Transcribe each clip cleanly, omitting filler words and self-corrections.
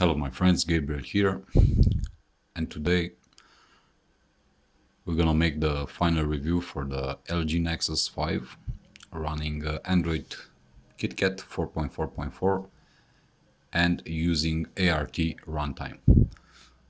Hello my friends, Gabriel here, and today we're gonna make the final review for the LG Nexus 5 running Android KitKat 4.4.4 and using ART runtime.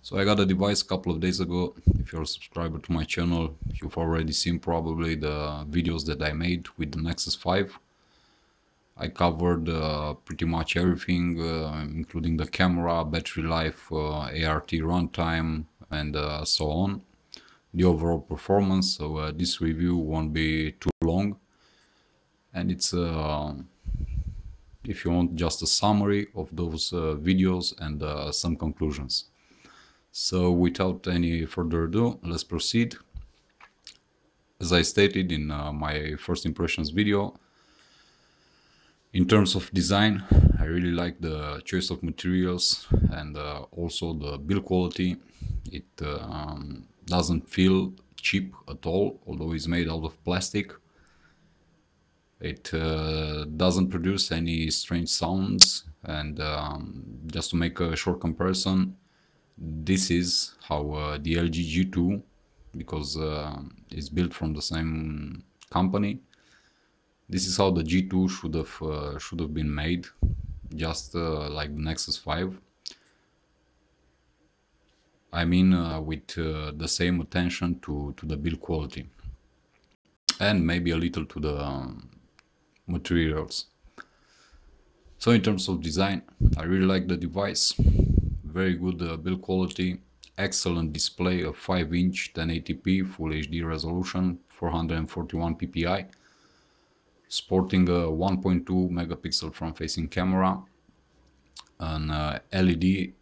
So I got the device a couple of days ago. If you're a subscriber to my channel, you've already seen probably the videos that I made with the Nexus 5. I covered pretty much everything, including the camera, battery life, ART runtime, and so on. The overall performance. So this review won't be too long, and it's if you want, just a summary of those videos and some conclusions. So without any further ado, let's proceed. As I stated in my first impressions video, in terms of design, I really like the choice of materials and also the build quality. It doesn't feel cheap at all, although it's made out of plastic. It doesn't produce any strange sounds, and just to make a short comparison, this is how the LG G2, because it's built from the same company, this is how the G2 should have been made, just like the Nexus 5. I mean, with the same attention to the build quality and maybe a little to the materials. So in terms of design, I really like the device. Very good build quality, excellent display of 5-inch 1080p Full HD resolution, 441 ppi, sporting a 1.2 megapixel front-facing camera, an LED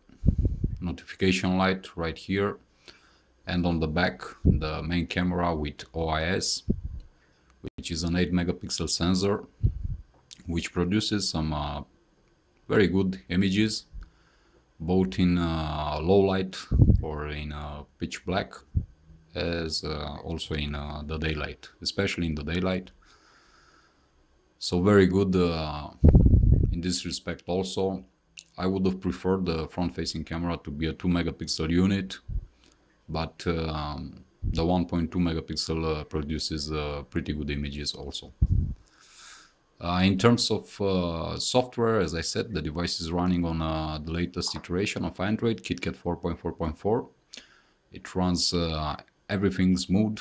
notification light right here, and on the back the main camera with OIS, which is an 8 megapixel sensor, which produces some very good images, both in low light or in pitch black, as also in the daylight, especially in the daylight. So very good in this respect also. I would have preferred the front-facing camera to be a 2 megapixel unit, but the 1.2 megapixel produces pretty good images also. In terms of software, as I said, the device is running on the latest iteration of Android, KitKat 4.4.4. It runs everything smooth.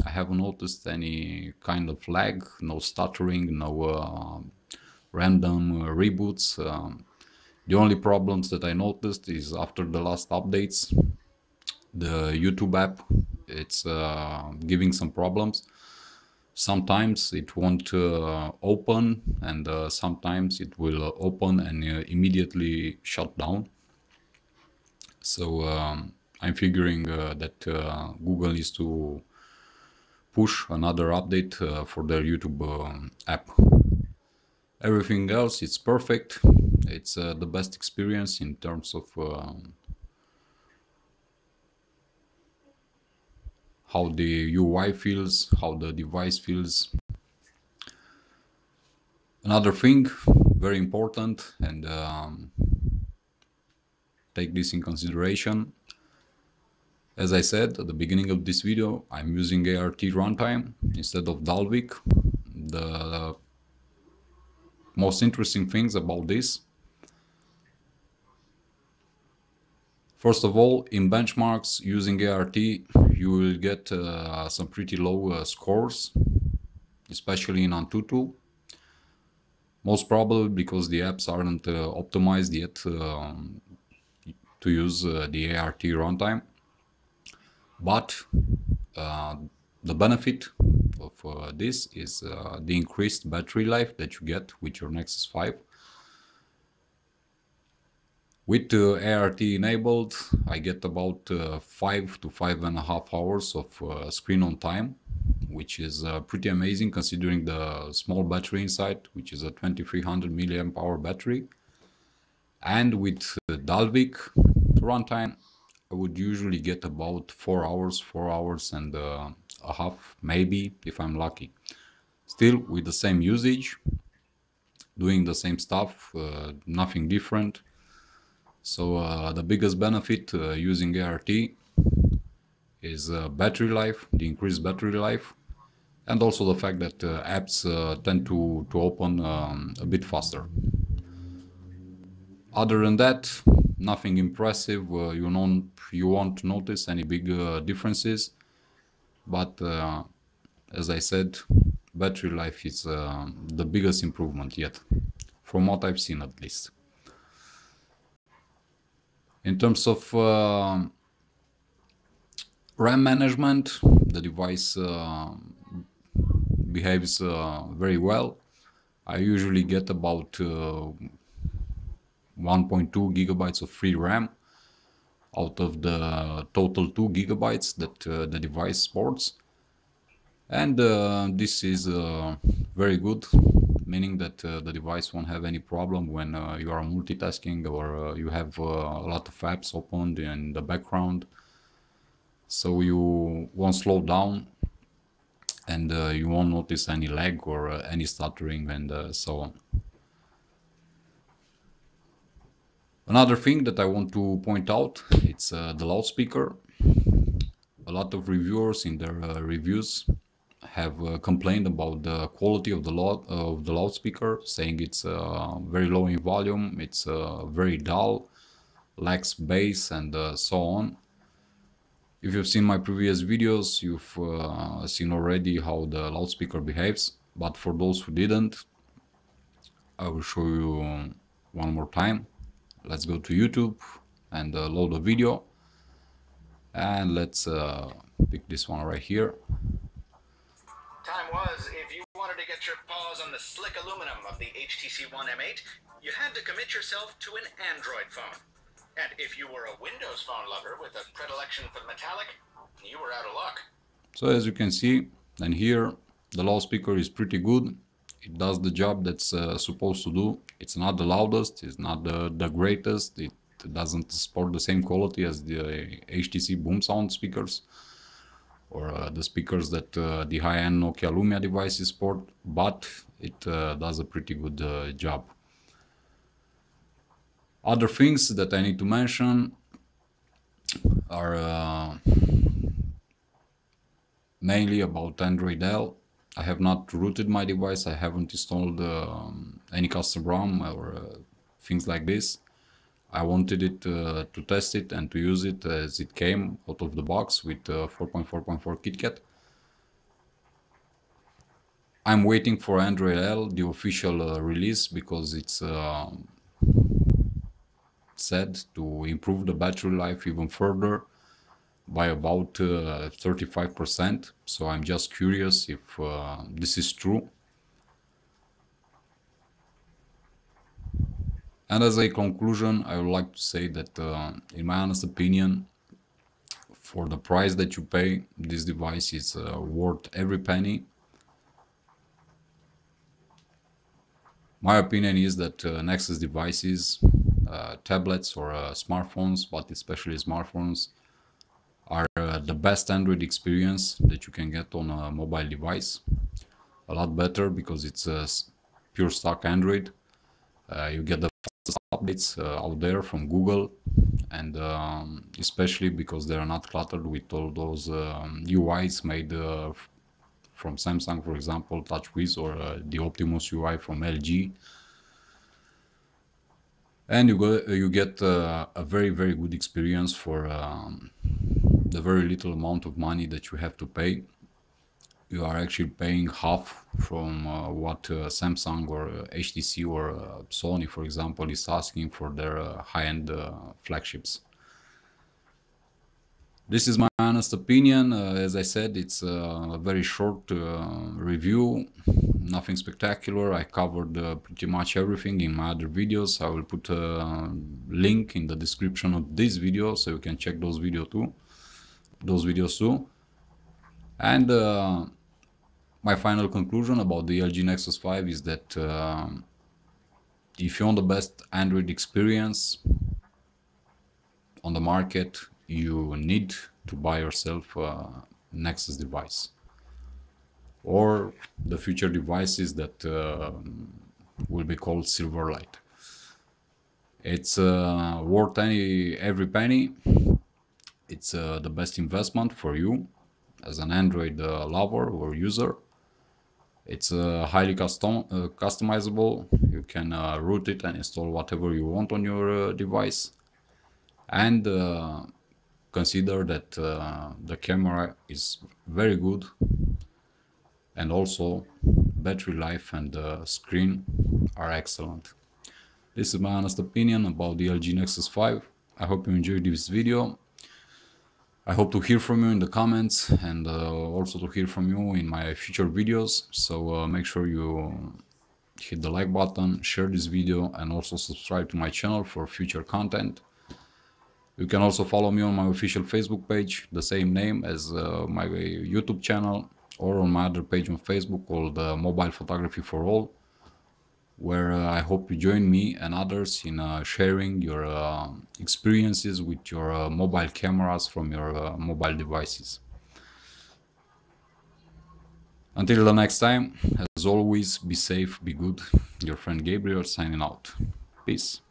I haven't noticed any kind of lag, no stuttering, no random reboots. The only problems that I noticed is after the last updates, the YouTube app, it's giving some problems. Sometimes it won't open, and sometimes it will open and immediately shut down. So I'm figuring that Google needs to push another update for their YouTube app. Everything else, it's perfect. It's the best experience in terms of how the UI feels, how the device feels. Another thing, very important, and take this in consideration. As I said at the beginning of this video, I'm using ART runtime instead of Dalvik. The most interesting things about this: first of all, in benchmarks using ART, you will get some pretty low scores, especially in Antutu. Most probably because the apps aren't optimized yet to use the ART runtime. But the benefit of this is the increased battery life that you get with your Nexus 5. With ART enabled, I get about 5 to 5.5 hours of screen on time, which is pretty amazing considering the small battery inside, which is a 2300 milliamp hour battery. And with Dalvik runtime, I would usually get about 4 hours and a half, maybe, if I'm lucky. Still with the same usage, doing the same stuff, nothing different. So the biggest benefit using ART is battery life, the increased battery life, and also the fact that apps tend to open a bit faster. Other than that, nothing impressive. You won't notice any big differences, but as I said, battery life is the biggest improvement yet, from what I've seen at least. In terms of RAM management, the device behaves very well. I usually get about 1.2 gigabytes of free RAM out of the total 2 gigabytes that the device sports. And this is very good, meaning that the device won't have any problem when you are multitasking or you have a lot of apps opened in the background. So you won't slow down and you won't notice any lag or any stuttering and so on. Another thing that I want to point out, it's the loudspeaker. A lot of reviewers in their reviews have complained about the quality of the loudspeaker, saying it's very low in volume, it's very dull, lacks bass and so on. If you've seen my previous videos, you've seen already how the loudspeaker behaves, but for those who didn't, I will show you one more time. Let's go to YouTube and load a video, and let's pick this one right here. Time was, if you wanted to get your paws on the slick aluminum of the HTC One M8, you had to commit yourself to an Android phone. And if you were a Windows phone lover with a predilection for metallic, you were out of luck. So as you can see, and here the loudspeaker is pretty good. It does the job that's supposed to do. It's not the loudest, it's not the greatest, it doesn't support the same quality as the HTC Boom Sound speakers or the speakers that the high-end Nokia Lumia devices support, but it does a pretty good job. Other things that I need to mention are mainly about Android L. I have not rooted my device, I haven't installed any custom ROM or things like this. I wanted it to test it and to use it as it came out of the box with 4.4.4 KitKat. I'm waiting for Android L, the official release, because it's said to improve the battery life even further by about 35%. So I'm just curious if this is true. And as a conclusion, I would like to say that in my honest opinion, for the price that you pay, this device is worth every penny. My opinion is that Nexus devices, tablets or smartphones, but especially smartphones, are the best Android experience that you can get on a mobile device. A lot better because it's pure stock Android. You get the fastest updates out there from Google, and especially because they are not cluttered with all those UIs made from Samsung, for example, TouchWiz, or the Optimus UI from LG. And you get a very, very good experience for the very little amount of money that you have to pay. You are actually paying half from what Samsung or HTC or Sony, for example, is asking for their high-end flagships. This is my honest opinion. As I said, it's a very short review, nothing spectacular. I covered pretty much everything in my other videos. I will put a link in the description of this video so you can check those videos too. And my final conclusion about the LG Nexus 5 is that if you want the best Android experience on the market, you need to buy yourself a Nexus device or the future devices that will be called Silverlight. It's worth every penny. It's the best investment for you as an Android lover or user. It's highly customizable. You can root it and install whatever you want on your device. And consider that the camera is very good, and also battery life and the screen are excellent. This is my honest opinion about the LG Nexus 5. I hope you enjoyed this video. I hope to hear from you in the comments, and also to hear from you in my future videos. So make sure you hit the like button, share this video, and also subscribe to my channel for future content. You can also follow me on my official Facebook page, the same name as my YouTube channel, or on my other page on Facebook called Mobile Photography for All, where I hope you join me and others in sharing your experiences with your mobile cameras from your mobile devices. Until the next time, as always, be safe, be good. Your friend Gabriel signing out. Peace.